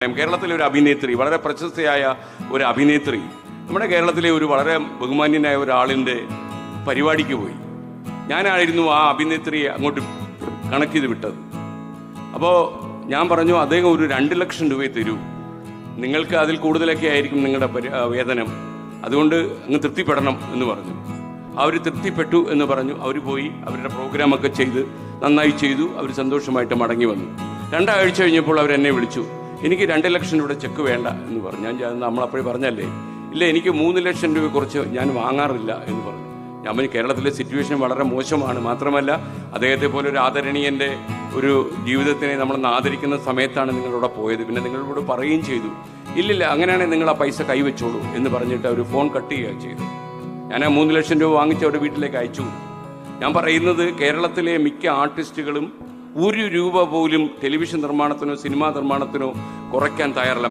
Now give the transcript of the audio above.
കേരളത്തിലെ ഒരു അഭിനേത്രി, വളരെ പ്രശസ്തയായ ഒരു അഭിനേത്രി നമ്മുടെ കേരളത്തിലെ ഒരു വളരെ ബഹുമാന്യനായ ഒരാളിൻ്റെ പരിപാടിക്ക് പോയി. ഞാനായിരുന്നു ആ അഭിനേത്രിയെ അങ്ങോട്ട് കണക്ട് ചെയ്ത് വിട്ടത്. അപ്പോൾ ഞാൻ പറഞ്ഞു, അദ്ദേഹം ഒരു 2 ലക്ഷം രൂപ തരൂ, നിങ്ങൾക്ക് അതിൽ കൂടുതലൊക്കെ ആയിരിക്കും നിങ്ങളുടെ വേതനം, അതുകൊണ്ട് അങ്ങ് തൃപ്തിപ്പെടണം എന്ന് പറഞ്ഞു. അവർ തൃപ്തിപ്പെട്ടു എന്ന് പറഞ്ഞു. അവർ പോയി അവരുടെ പ്രോഗ്രാമൊക്കെ ചെയ്ത് നന്നായി ചെയ്തു. അവർ സന്തോഷമായിട്ട് മടങ്ങി വന്നു. 2 ആഴ്ച കഴിഞ്ഞപ്പോൾ അവരെന്നെ വിളിച്ചു, എനിക്ക് 2 ലക്ഷം രൂപയുടെ ചെക്ക് വേണ്ട എന്ന് പറഞ്ഞു. നമ്മളപ്പോഴും പറഞ്ഞല്ലേ, ഇല്ല എനിക്ക് 3 ലക്ഷം രൂപ കുറച്ച് ഞാൻ വാങ്ങാറില്ല എന്ന് പറഞ്ഞു. ഞാൻ പറഞ്ഞു, കേരളത്തിലെ സിറ്റുവേഷൻ വളരെ മോശമാണ്, മാത്രമല്ല അദ്ദേഹത്തെ പോലെ ഒരു ആദരണീയൻ്റെ ഒരു ജീവിതത്തിനെ നമ്മൾ ആദരിക്കുന്ന സമയത്താണ് നിങ്ങളോട് പോയത്. പിന്നെ നിങ്ങളോട് പറയുകയും ചെയ്തു, ഇല്ലില്ല അങ്ങനെയാണെങ്കിൽ നിങ്ങൾ ആ പൈസ കൈവച്ചോളൂ എന്ന് പറഞ്ഞിട്ട് അവർ ഫോൺ കട്ട് ചെയ്യുകയാണ് ചെയ്തു. ഞാൻ ആ 3 ലക്ഷം രൂപ വാങ്ങിച്ച് അവരുടെ വീട്ടിലേക്ക് അയച്ചു. ഞാൻ പറയുന്നത്, കേരളത്തിലെ മിക്ക ആർട്ടിസ്റ്റുകളും 1 രൂപ പോലും ടെലിവിഷൻ നിർമ്മാണത്തിനോ സിനിമാ നിർമ്മാണത്തിനോ കുറയ്ക്കാൻ തയ്യാറല്ല.